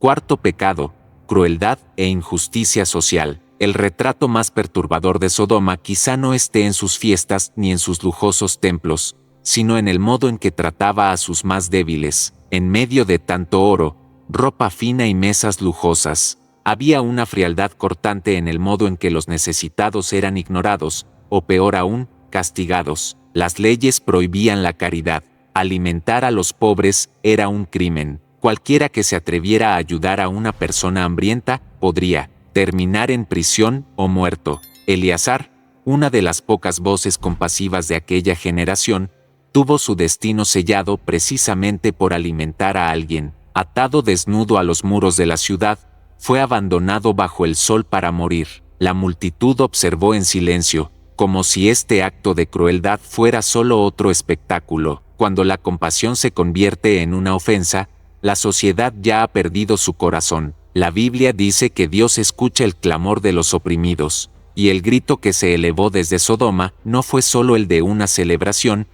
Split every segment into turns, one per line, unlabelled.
Cuarto pecado: crueldad e injusticia social. El retrato más perturbador de Sodoma quizá no esté en sus fiestas ni en sus lujosos templos, sino en el modo en que trataba a sus más débiles. En medio de tanto oro, ropa fina y mesas lujosas, había una frialdad cortante en el modo en que los necesitados eran ignorados, o peor aún, castigados. Las leyes prohibían la caridad. Alimentar a los pobres era un crimen. Cualquiera que se atreviera a ayudar a una persona hambrienta podría terminar en prisión o muerto. Eleazar, una de las pocas voces compasivas de aquella generación, tuvo su destino sellado precisamente por alimentar a alguien. Atado desnudo a los muros de la ciudad, fue abandonado bajo el sol para morir. La multitud observó en silencio, como si este acto de crueldad fuera solo otro espectáculo. Cuando la compasión se convierte en una ofensa, la sociedad ya ha perdido su corazón. La Biblia dice que Dios escucha el clamor de los oprimidos, y el grito que se elevó desde Sodoma no fue solo el de una celebración,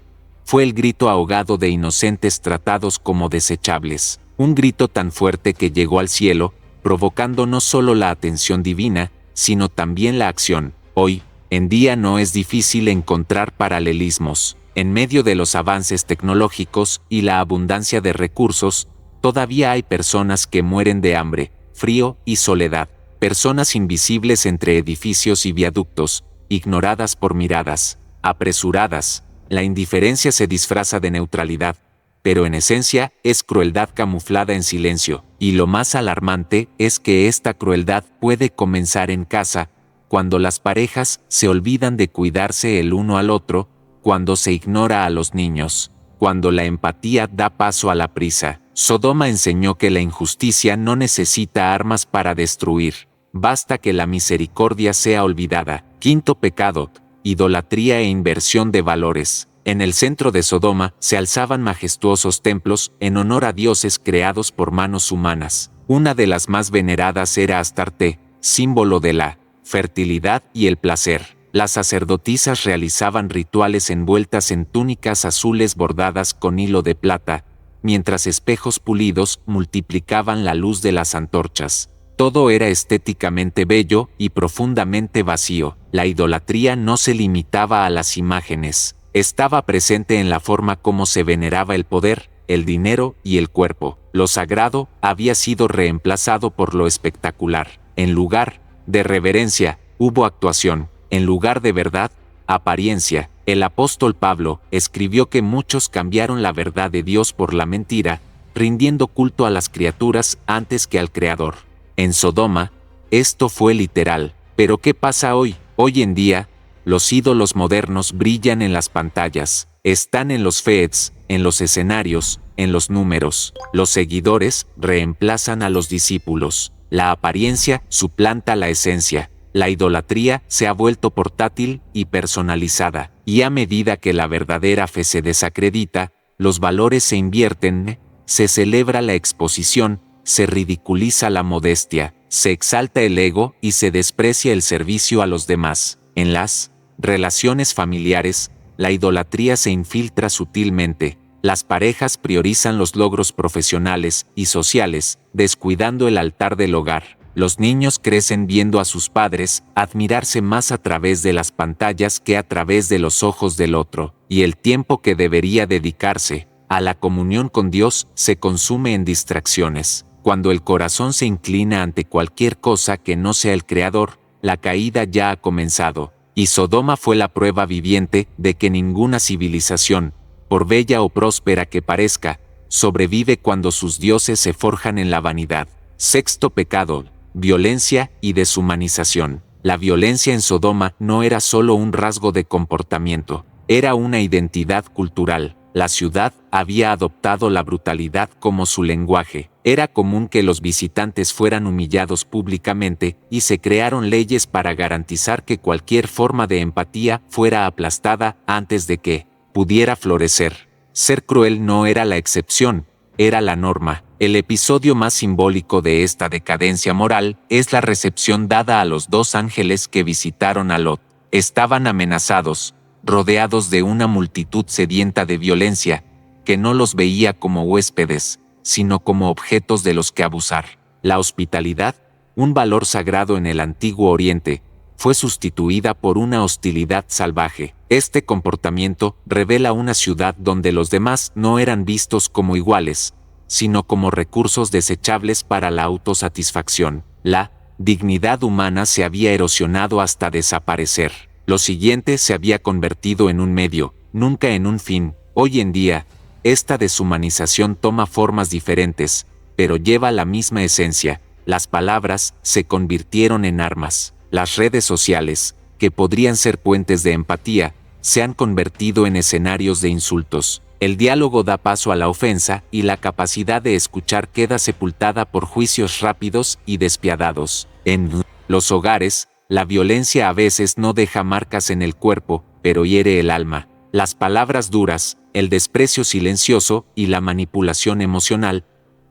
fue el grito ahogado de inocentes tratados como desechables. Un grito tan fuerte que llegó al cielo, provocando no solo la atención divina, sino también la acción. Hoy en día no es difícil encontrar paralelismos. En medio de los avances tecnológicos y la abundancia de recursos, todavía hay personas que mueren de hambre, frío y soledad. Personas invisibles entre edificios y viaductos, ignoradas por miradas apresuradas. La indiferencia se disfraza de neutralidad, pero en esencia es crueldad camuflada en silencio. Y lo más alarmante es que esta crueldad puede comenzar en casa, cuando las parejas se olvidan de cuidarse el uno al otro, cuando se ignora a los niños, cuando la empatía da paso a la prisa. Sodoma enseñó que la injusticia no necesita armas para destruir, basta que la misericordia sea olvidada. Quinto pecado: idolatría e inversión de valores. En el centro de Sodoma se alzaban majestuosos templos en honor a dioses creados por manos humanas. Una de las más veneradas era Astarte, símbolo de la fertilidad y el placer. Las sacerdotisas realizaban rituales envueltas en túnicas azules bordadas con hilo de plata, mientras espejos pulidos multiplicaban la luz de las antorchas. Todo era estéticamente bello y profundamente vacío. La idolatría no se limitaba a las imágenes, estaba presente en la forma como se veneraba el poder, el dinero y el cuerpo. Lo sagrado había sido reemplazado por lo espectacular. En lugar de reverencia, hubo actuación. En lugar de verdad, apariencia. El apóstol Pablo escribió que muchos cambiaron la verdad de Dios por la mentira, rindiendo culto a las criaturas antes que al Creador. En Sodoma, esto fue literal. Pero ¿qué pasa hoy? Hoy en día, los ídolos modernos brillan en las pantallas, están en los feeds, en los escenarios, en los números. Los seguidores reemplazan a los discípulos. La apariencia suplanta la esencia. La idolatría se ha vuelto portátil y personalizada, y a medida que la verdadera fe se desacredita, los valores se invierten, se celebra la exposición, se ridiculiza la modestia, se exalta el ego y se desprecia el servicio a los demás. En las relaciones familiares, la idolatría se infiltra sutilmente. Las parejas priorizan los logros profesionales y sociales, descuidando el altar del hogar. Los niños crecen viendo a sus padres admirarse más a través de las pantallas que a través de los ojos del otro, y el tiempo que debería dedicarse a la comunión con Dios se consume en distracciones. Cuando el corazón se inclina ante cualquier cosa que no sea el Creador, la caída ya ha comenzado, y Sodoma fue la prueba viviente de que ninguna civilización, por bella o próspera que parezca, sobrevive cuando sus dioses se forjan en la vanidad. Sexto pecado: violencia y deshumanización. La violencia en Sodoma no era solo un rasgo de comportamiento, era una identidad cultural. La ciudad había adoptado la brutalidad como su lenguaje. Era común que los visitantes fueran humillados públicamente y se crearon leyes para garantizar que cualquier forma de empatía fuera aplastada antes de que pudiera florecer. Ser cruel no era la excepción, era la norma. El episodio más simbólico de esta decadencia moral es la recepción dada a los dos ángeles que visitaron a Lot. Estaban amenazados, rodeados de una multitud sedienta de violencia, que no los veía como huéspedes, sino como objetos de los que abusar. La hospitalidad, un valor sagrado en el Antiguo Oriente, fue sustituida por una hostilidad salvaje. Este comportamiento revela una ciudad donde los demás no eran vistos como iguales, sino como recursos desechables para la autosatisfacción. La dignidad humana se había erosionado hasta desaparecer. Lo siguiente se había convertido en un medio, nunca en un fin. Hoy en día, esta deshumanización toma formas diferentes, pero lleva la misma esencia. Las palabras se convirtieron en armas. Las redes sociales, que podrían ser puentes de empatía, se han convertido en escenarios de insultos. El diálogo da paso a la ofensa y la capacidad de escuchar queda sepultada por juicios rápidos y despiadados. En los hogares, la violencia a veces no deja marcas en el cuerpo, pero hiere el alma. Las palabras duras, el desprecio silencioso y la manipulación emocional,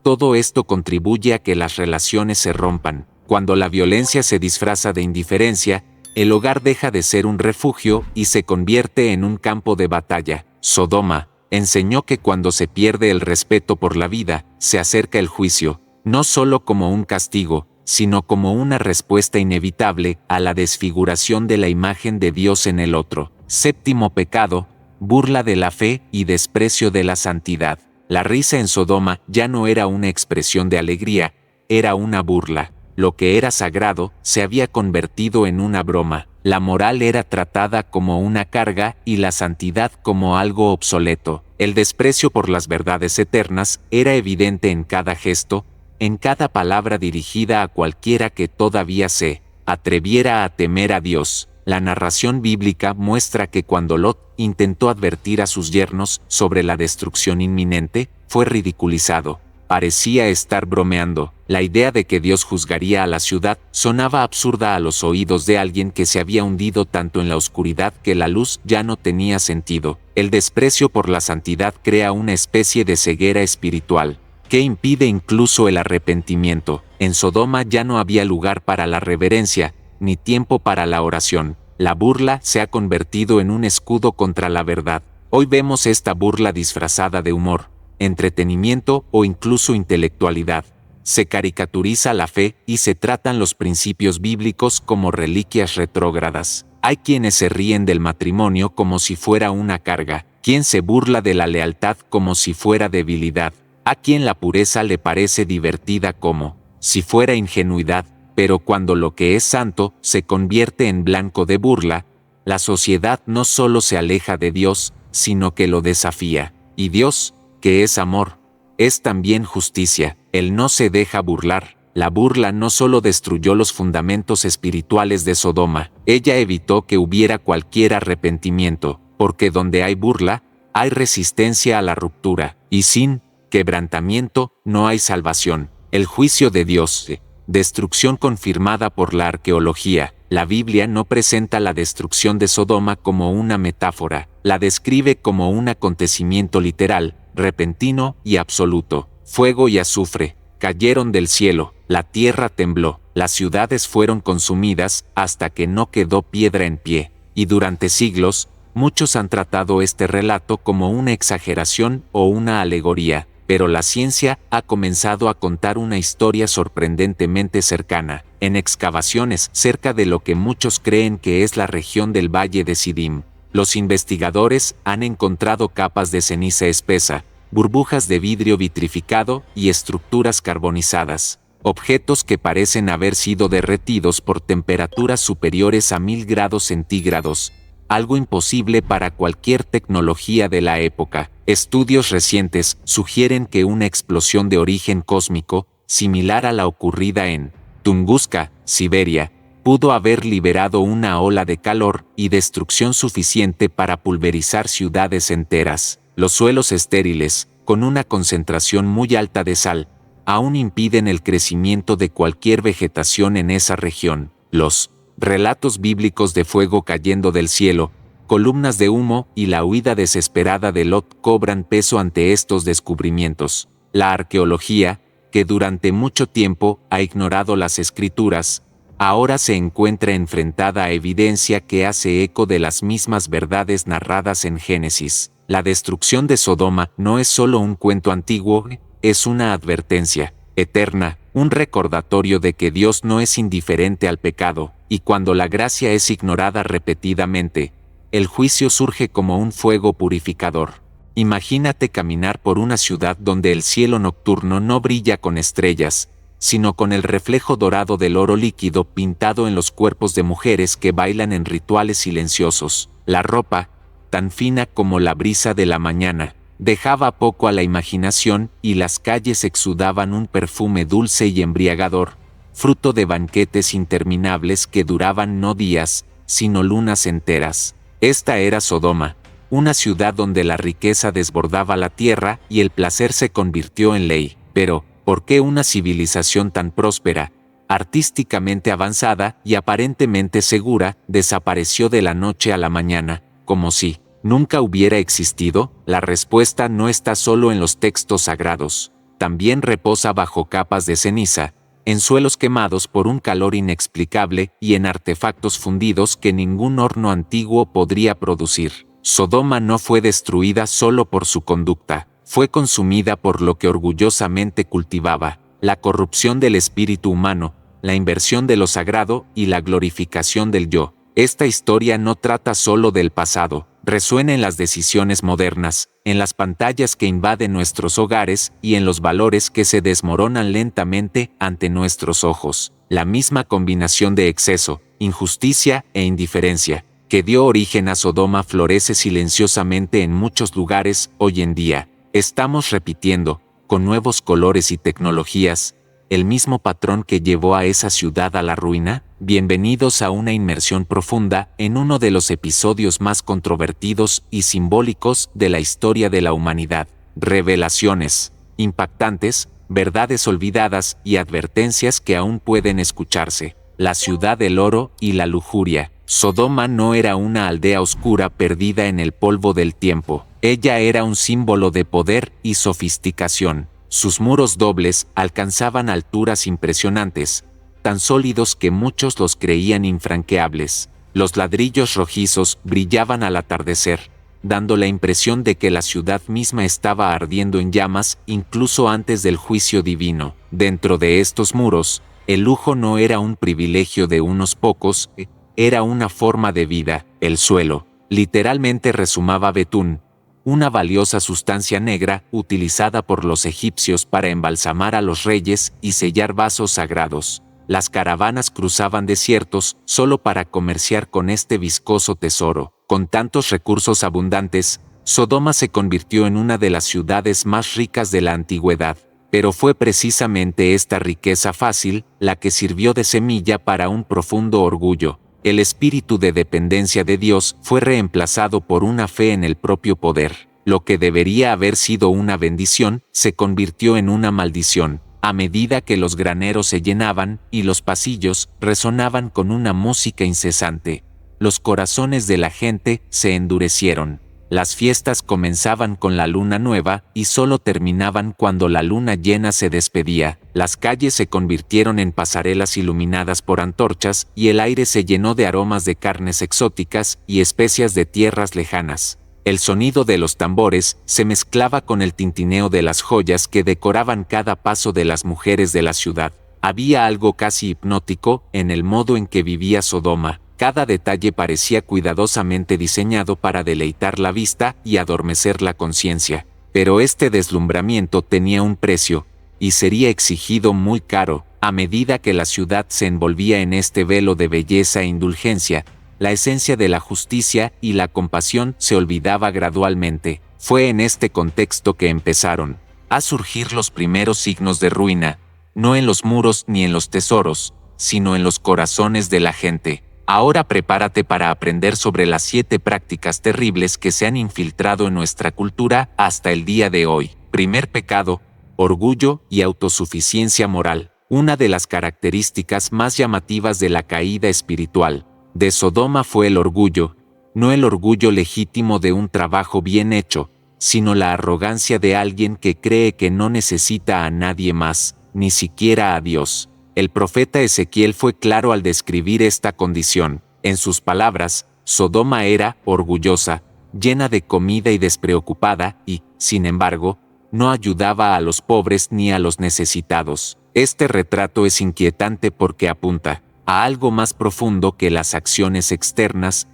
todo esto contribuye a que las relaciones se rompan. Cuando la violencia se disfraza de indiferencia, el hogar deja de ser un refugio y se convierte en un campo de batalla. Sodoma enseñó que cuando se pierde el respeto por la vida, se acerca el juicio, no solo como un castigo, sino como una respuesta inevitable a la desfiguración de la imagen de Dios en el otro. Séptimo pecado, burla de la fe y desprecio de la santidad. La risa en Sodoma ya no era una expresión de alegría, era una burla. Lo que era sagrado se había convertido en una broma. La moral era tratada como una carga y la santidad como algo obsoleto. El desprecio por las verdades eternas era evidente en cada gesto, en cada palabra dirigida a cualquiera que todavía se atreviera a temer a Dios. La narración bíblica muestra que cuando Lot intentó advertir a sus yernos sobre la destrucción inminente, fue ridiculizado. Parecía estar bromeando. La idea de que Dios juzgaría a la ciudad sonaba absurda a los oídos de alguien que se había hundido tanto en la oscuridad que la luz ya no tenía sentido. El desprecio por la santidad crea una especie de ceguera espiritual, que impide incluso el arrepentimiento. En Sodoma ya no había lugar para la reverencia, ni tiempo para la oración. La burla se ha convertido en un escudo contra la verdad. Hoy vemos esta burla disfrazada de humor, entretenimiento o incluso intelectualidad. Se caricaturiza la fe y se tratan los principios bíblicos como reliquias retrógradas. Hay quienes se ríen del matrimonio como si fuera una carga, quien se burla de la lealtad como si fuera debilidad, a quien la pureza le parece divertida como si fuera ingenuidad. Pero cuando lo que es santo se convierte en blanco de burla, la sociedad no solo se aleja de Dios, sino que lo desafía. Y Dios, que es amor, es también justicia. Él no se deja burlar. La burla no solo destruyó los fundamentos espirituales de Sodoma, ella evitó que hubiera cualquier arrepentimiento, porque donde hay burla, hay resistencia a la ruptura, y sin quebrantamiento no hay salvación. El juicio de Dios, destrucción confirmada por la arqueología. La Biblia no presenta la destrucción de Sodoma como una metáfora, la describe como un acontecimiento literal, repentino y absoluto. Fuego y azufre cayeron del cielo, la tierra tembló, las ciudades fueron consumidas hasta que no quedó piedra en pie. Y durante siglos, muchos han tratado este relato como una exageración o una alegoría, pero la ciencia ha comenzado a contar una historia sorprendentemente cercana. En excavaciones cerca de lo que muchos creen que es la región del Valle de Sidim, los investigadores han encontrado capas de ceniza espesa, burbujas de vidrio vitrificado y estructuras carbonizadas, objetos que parecen haber sido derretidos por temperaturas superiores a 1000 grados centígrados, algo imposible para cualquier tecnología de la época. Estudios recientes sugieren que una explosión de origen cósmico, similar a la ocurrida en Tunguska, Siberia, pudo haber liberado una ola de calor y destrucción suficiente para pulverizar ciudades enteras. Los suelos estériles, con una concentración muy alta de sal, aún impiden el crecimiento de cualquier vegetación en esa región. Los relatos bíblicos de fuego cayendo del cielo, columnas de humo y la huida desesperada de Lot cobran peso ante estos descubrimientos. La arqueología, que durante mucho tiempo ha ignorado las escrituras, ahora se encuentra enfrentada a evidencia que hace eco de las mismas verdades narradas en Génesis. La destrucción de Sodoma no es solo un cuento antiguo, es una advertencia. eterna, un recordatorio de que Dios no es indiferente al pecado, y cuando la gracia es ignorada repetidamente, el juicio surge como un fuego purificador. Imagínate caminar por una ciudad donde el cielo nocturno no brilla con estrellas, sino con el reflejo dorado del oro líquido pintado en los cuerpos de mujeres que bailan en rituales silenciosos. La ropa, tan fina como la brisa de la mañana, dejaba poco a la imaginación y las calles exudaban un perfume dulce y embriagador, fruto de banquetes interminables que duraban no días, sino lunas enteras. Esta era Sodoma, una ciudad donde la riqueza desbordaba la tierra y el placer se convirtió en ley. Pero, ¿por qué una civilización tan próspera, artísticamente avanzada y aparentemente segura, desapareció de la noche a la mañana, como si nunca hubiera existido? La respuesta no está solo en los textos sagrados, también reposa bajo capas de ceniza, en suelos quemados por un calor inexplicable y en artefactos fundidos que ningún horno antiguo podría producir. Sodoma no fue destruida solo por su conducta, fue consumida por lo que orgullosamente cultivaba: la corrupción del espíritu humano, la inversión de lo sagrado y la glorificación del yo. Esta historia no trata solo del pasado, resuena en las decisiones modernas, en las pantallas que invaden nuestros hogares y en los valores que se desmoronan lentamente ante nuestros ojos. La misma combinación de exceso, injusticia e indiferencia que dio origen a Sodoma florece silenciosamente en muchos lugares hoy en día. Estamos repitiendo, con nuevos colores y tecnologías, el mismo patrón que llevó a esa ciudad a la ruina. Bienvenidos a una inmersión profunda en uno de los episodios más controvertidos y simbólicos de la historia de la humanidad. Revelaciones impactantes, verdades olvidadas y advertencias que aún pueden escucharse. La ciudad del oro y la lujuria. Sodoma no era una aldea oscura perdida en el polvo del tiempo. Ella era un símbolo de poder y sofisticación. Sus muros dobles alcanzaban alturas impresionantes, tan sólidos que muchos los creían infranqueables. Los ladrillos rojizos brillaban al atardecer, dando la impresión de que la ciudad misma estaba ardiendo en llamas incluso antes del juicio divino. Dentro de estos muros, el lujo no era un privilegio de unos pocos, era una forma de vida. El suelo, literalmente rezumaba betún, una valiosa sustancia negra utilizada por los egipcios para embalsamar a los reyes y sellar vasos sagrados. Las caravanas cruzaban desiertos solo para comerciar con este viscoso tesoro. Con tantos recursos abundantes, Sodoma se convirtió en una de las ciudades más ricas de la antigüedad. Pero fue precisamente esta riqueza fácil la que sirvió de semilla para un profundo orgullo. El espíritu de dependencia de Dios fue reemplazado por una fe en el propio poder. Lo que debería haber sido una bendición se convirtió en una maldición. A medida que los graneros se llenaban y los pasillos resonaban con una música incesante, los corazones de la gente se endurecieron. Las fiestas comenzaban con la luna nueva y solo terminaban cuando la luna llena se despedía. Las calles se convirtieron en pasarelas iluminadas por antorchas y el aire se llenó de aromas de carnes exóticas y especias de tierras lejanas. El sonido de los tambores se mezclaba con el tintineo de las joyas que decoraban cada paso de las mujeres de la ciudad. Había algo casi hipnótico en el modo en que vivía Sodoma. Cada detalle parecía cuidadosamente diseñado para deleitar la vista y adormecer la conciencia. Pero este deslumbramiento tenía un precio, y sería exigido muy caro. A medida que la ciudad se envolvía en este velo de belleza e indulgencia, la esencia de la justicia y la compasión se olvidaba gradualmente. Fue en este contexto que empezaron a surgir los primeros signos de ruina, no en los muros ni en los tesoros, sino en los corazones de la gente. Ahora prepárate para aprender sobre las 7 prácticas terribles que se han infiltrado en nuestra cultura hasta el día de hoy. Primer pecado: orgullo y autosuficiencia moral. Una de las características más llamativas de la caída espiritual de Sodoma fue el orgullo, no el orgullo legítimo de un trabajo bien hecho, sino la arrogancia de alguien que cree que no necesita a nadie más, ni siquiera a Dios. El profeta Ezequiel fue claro al describir esta condición. En sus palabras, Sodoma era orgullosa, llena de comida y despreocupada, y, sin embargo, no ayudaba a los pobres ni a los necesitados. Este retrato es inquietante porque apunta a algo más profundo que las acciones externas,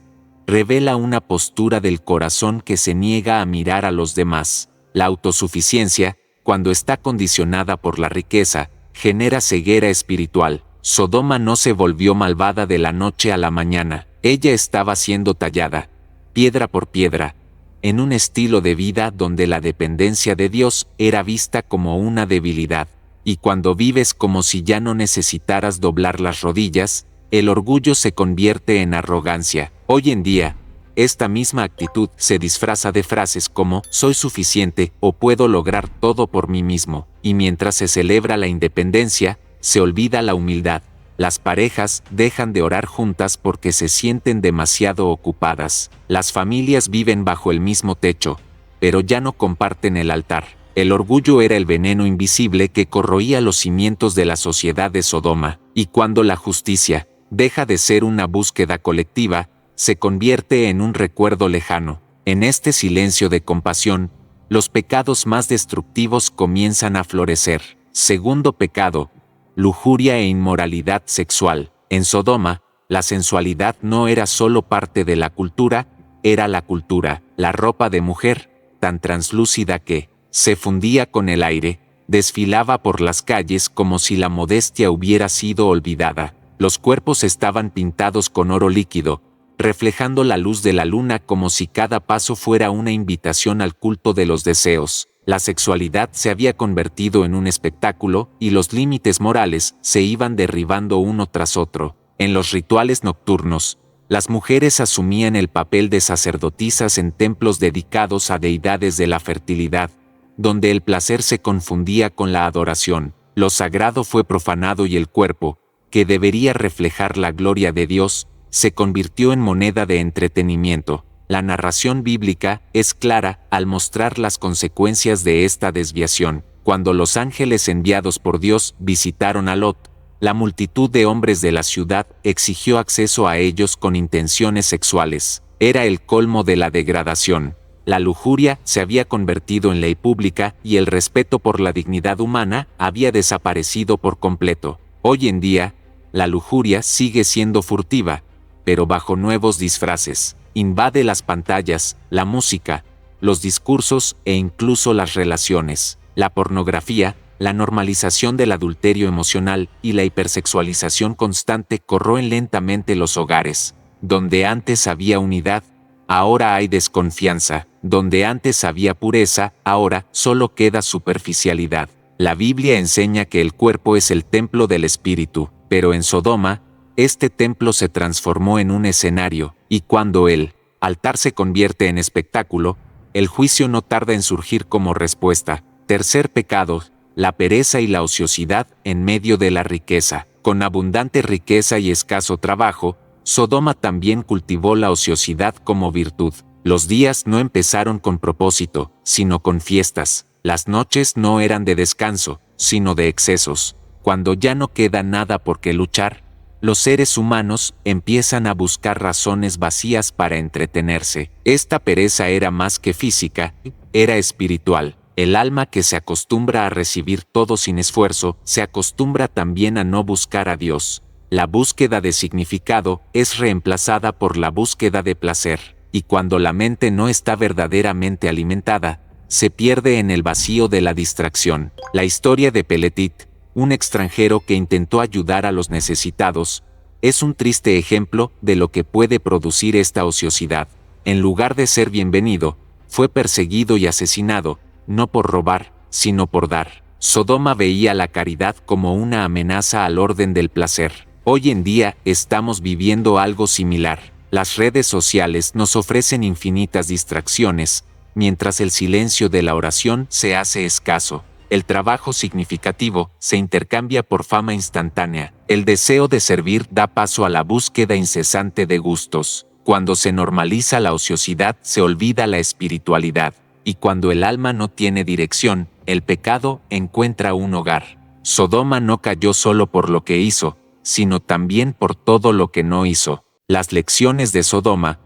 revela una postura del corazón que se niega a mirar a los demás. La autosuficiencia, cuando está condicionada por la riqueza, genera ceguera espiritual. Sodoma no se volvió malvada de la noche a la mañana. Ella estaba siendo tallada, piedra por piedra, en un estilo de vida donde la dependencia de Dios era vista como una debilidad. Y cuando vives como si ya no necesitaras doblar las rodillas, el orgullo se convierte en arrogancia. Hoy en día, esta misma actitud se disfraza de frases como «soy suficiente» o «puedo lograr todo por mí mismo». Y mientras se celebra la independencia, se olvida la humildad. Las parejas dejan de orar juntas porque se sienten demasiado ocupadas. Las familias viven bajo el mismo techo, pero ya no comparten el altar. El orgullo era el veneno invisible que corroía los cimientos de la sociedad de Sodoma. Y cuando la justicia deja de ser una búsqueda colectiva, se convierte en un recuerdo lejano. En este silencio de compasión, los pecados más destructivos comienzan a florecer. Segundo pecado: lujuria e inmoralidad sexual. En Sodoma, la sensualidad no era solo parte de la cultura, era la cultura. La ropa de mujer, tan translúcida que se fundía con el aire, desfilaba por las calles como si la modestia hubiera sido olvidada. Los cuerpos estaban pintados con oro líquido, reflejando la luz de la luna como si cada paso fuera una invitación al culto de los deseos. La sexualidad se había convertido en un espectáculo y los límites morales se iban derribando uno tras otro. En los rituales nocturnos, las mujeres asumían el papel de sacerdotisas en templos dedicados a deidades de la fertilidad, donde el placer se confundía con la adoración. Lo sagrado fue profanado y el cuerpo, que debería reflejar la gloria de Dios, se convirtió en moneda de entretenimiento. La narración bíblica es clara al mostrar las consecuencias de esta desviación. Cuando los ángeles enviados por Dios visitaron a Lot, la multitud de hombres de la ciudad exigió acceso a ellos con intenciones sexuales. Era el colmo de la degradación. La lujuria se había convertido en ley pública y el respeto por la dignidad humana había desaparecido por completo. Hoy en día, la lujuria sigue siendo furtiva, pero bajo nuevos disfraces. Invade las pantallas, la música, los discursos e incluso las relaciones. La pornografía, la normalización del adulterio emocional y la hipersexualización constante corroen lentamente los hogares. Donde antes había unidad, ahora hay desconfianza. Donde antes había pureza, ahora solo queda superficialidad. La Biblia enseña que el cuerpo es el templo del espíritu, pero en Sodoma, este templo se transformó en un escenario, y cuando el altar se convierte en espectáculo, el juicio no tarda en surgir como respuesta. Tercer pecado: la pereza y la ociosidad en medio de la riqueza. Con abundante riqueza y escaso trabajo, Sodoma también cultivó la ociosidad como virtud. Los días no empezaron con propósito, sino con fiestas. Las noches no eran de descanso, sino de excesos. Cuando ya no queda nada por qué luchar, los seres humanos empiezan a buscar razones vacías para entretenerse. Esta pereza era más que física, era espiritual. El alma que se acostumbra a recibir todo sin esfuerzo, se acostumbra también a no buscar a Dios. La búsqueda de significado es reemplazada por la búsqueda de placer, y cuando la mente no está verdaderamente alimentada, se pierde en el vacío de la distracción. La historia de Peletit, un extranjero que intentó ayudar a los necesitados, es un triste ejemplo de lo que puede producir esta ociosidad. En lugar de ser bienvenido, fue perseguido y asesinado, no por robar, sino por dar. Sodoma veía la caridad como una amenaza al orden del placer. Hoy en día estamos viviendo algo similar. Las redes sociales nos ofrecen infinitas distracciones, mientras el silencio de la oración se hace escaso. El trabajo significativo se intercambia por fama instantánea. El deseo de servir da paso a la búsqueda incesante de gustos. Cuando se normaliza la ociosidad, se olvida la espiritualidad. Y cuando el alma no tiene dirección, el pecado encuentra un hogar. Sodoma no cayó solo por lo que hizo, sino también por todo lo que no hizo. Las lecciones de Sodoma,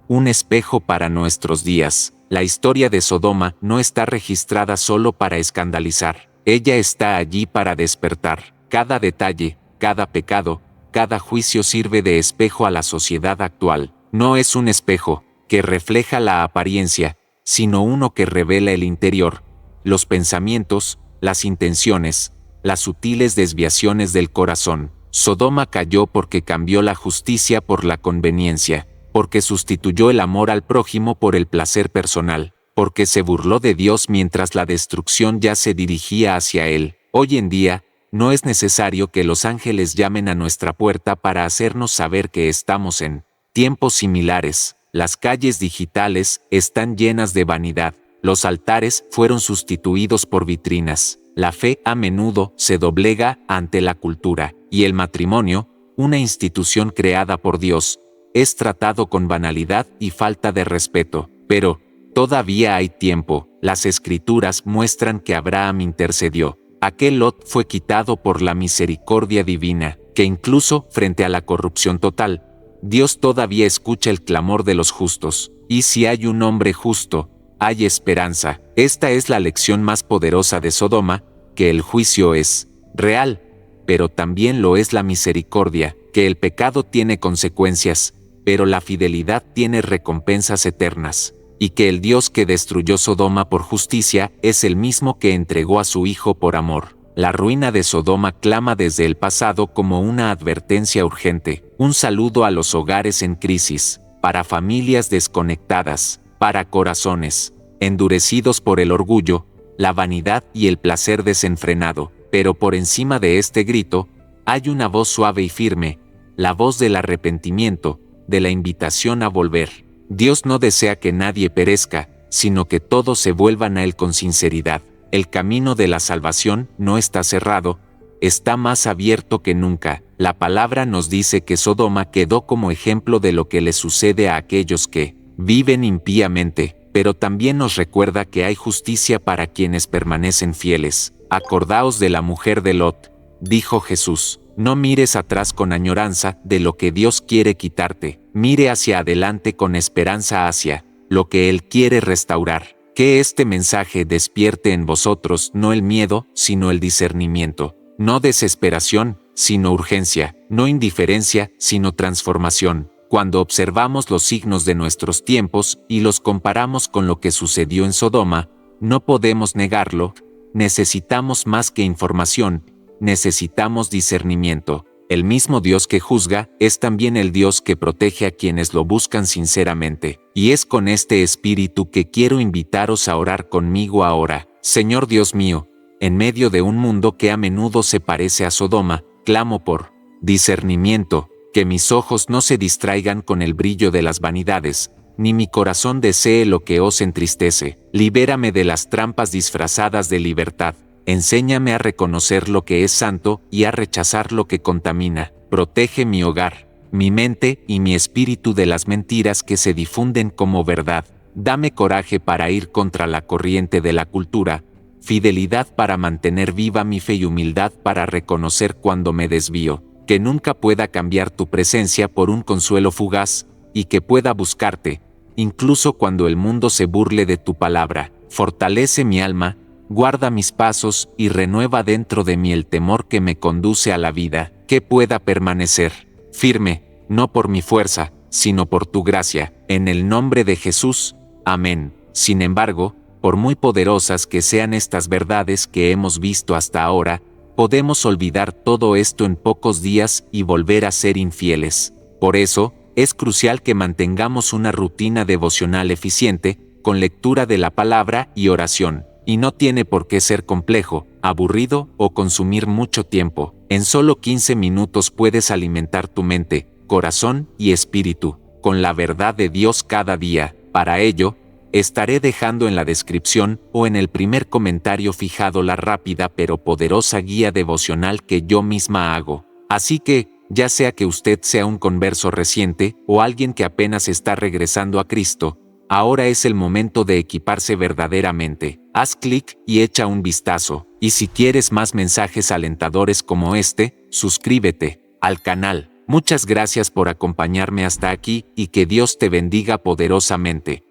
un espejo para nuestros días. la historia de Sodoma no está registrada solo para escandalizar. Ella está allí para despertar. Cada detalle, cada pecado, cada juicio sirve de espejo a la sociedad actual. No es un espejo que refleja la apariencia, sino uno que revela el interior, los pensamientos, las intenciones, las sutiles desviaciones del corazón. Sodoma cayó porque cambió la justicia por la conveniencia, porque sustituyó el amor al prójimo por el placer personal, porque se burló de Dios mientras la destrucción ya se dirigía hacia él. Hoy en día, no es necesario que los ángeles llamen a nuestra puerta para hacernos saber que estamos en tiempos similares. Las calles digitales están llenas de vanidad. Los altares fueron sustituidos por vitrinas. La fe a menudo se doblega ante la cultura, y el matrimonio, una institución creada por Dios, es tratado con banalidad y falta de respeto. Pero todavía hay tiempo. Las Escrituras muestran que Abraham intercedió. Aquel Lot fue quitado por la misericordia divina, que incluso frente a la corrupción total, Dios todavía escucha el clamor de los justos. Y si hay un hombre justo, hay esperanza. Esta es la lección más poderosa de Sodoma, que el juicio es real, pero también lo es la misericordia, que el pecado tiene consecuencias, pero la fidelidad tiene recompensas eternas, y que el Dios que destruyó Sodoma por justicia es el mismo que entregó a su Hijo por amor. La ruina de Sodoma clama desde el pasado como una advertencia urgente, un saludo a los hogares en crisis, para familias desconectadas, para corazones endurecidos por el orgullo, la vanidad y el placer desenfrenado. Pero por encima de este grito, hay una voz suave y firme, la voz del arrepentimiento, de la invitación a volver. Dios no desea que nadie perezca, sino que todos se vuelvan a Él con sinceridad. El camino de la salvación no está cerrado, está más abierto que nunca. La palabra nos dice que Sodoma quedó como ejemplo de lo que le sucede a aquellos que viven impíamente, pero también nos recuerda que hay justicia para quienes permanecen fieles. Acordaos de la mujer de Lot, dijo Jesús. No mires atrás con añoranza de lo que Dios quiere quitarte, mire hacia adelante con esperanza hacia lo que Él quiere restaurar. Que este mensaje despierte en vosotros no el miedo, sino el discernimiento, no desesperación, sino urgencia, no indiferencia, sino transformación. Cuando observamos los signos de nuestros tiempos y los comparamos con lo que sucedió en Sodoma, no podemos negarlo, necesitamos más que información, necesitamos discernimiento. El mismo Dios que juzga es también el Dios que protege a quienes lo buscan sinceramente. Y es con este espíritu que quiero invitaros a orar conmigo ahora. Señor Dios mío, en medio de un mundo que a menudo se parece a Sodoma, clamo por discernimiento, que mis ojos no se distraigan con el brillo de las vanidades, ni mi corazón desee lo que os entristece. Libérame de las trampas disfrazadas de libertad. Enséñame a reconocer lo que es santo y a rechazar lo que contamina. Protege mi hogar, mi mente y mi espíritu de las mentiras que se difunden como verdad. Dame coraje para ir contra la corriente de la cultura, fidelidad para mantener viva mi fe y humildad para reconocer cuando me desvío. Que nunca pueda cambiar tu presencia por un consuelo fugaz, y que pueda buscarte, incluso cuando el mundo se burle de tu palabra. Fortalece mi alma, guarda mis pasos y renueva dentro de mí el temor que me conduce a la vida, que pueda permanecer firme, no por mi fuerza, sino por tu gracia, en el nombre de Jesús. Amén. Sin embargo, por muy poderosas que sean estas verdades que hemos visto hasta ahora, podemos olvidar todo esto en pocos días y volver a ser infieles. Por eso, es crucial que mantengamos una rutina devocional eficiente, con lectura de la palabra y oración. Y no tiene por qué ser complejo, aburrido o consumir mucho tiempo. En solo 15 minutos puedes alimentar tu mente, corazón y espíritu con la verdad de Dios cada día. Para ello, estaré dejando en la descripción o en el primer comentario fijado la rápida pero poderosa guía devocional que yo misma hago. Así que, ya sea que usted sea un converso reciente o alguien que apenas está regresando a Cristo, ahora es el momento de equiparse verdaderamente. Haz clic y echa un vistazo. Y si quieres más mensajes alentadores como este, suscríbete al canal. Muchas gracias por acompañarme hasta aquí y que Dios te bendiga poderosamente.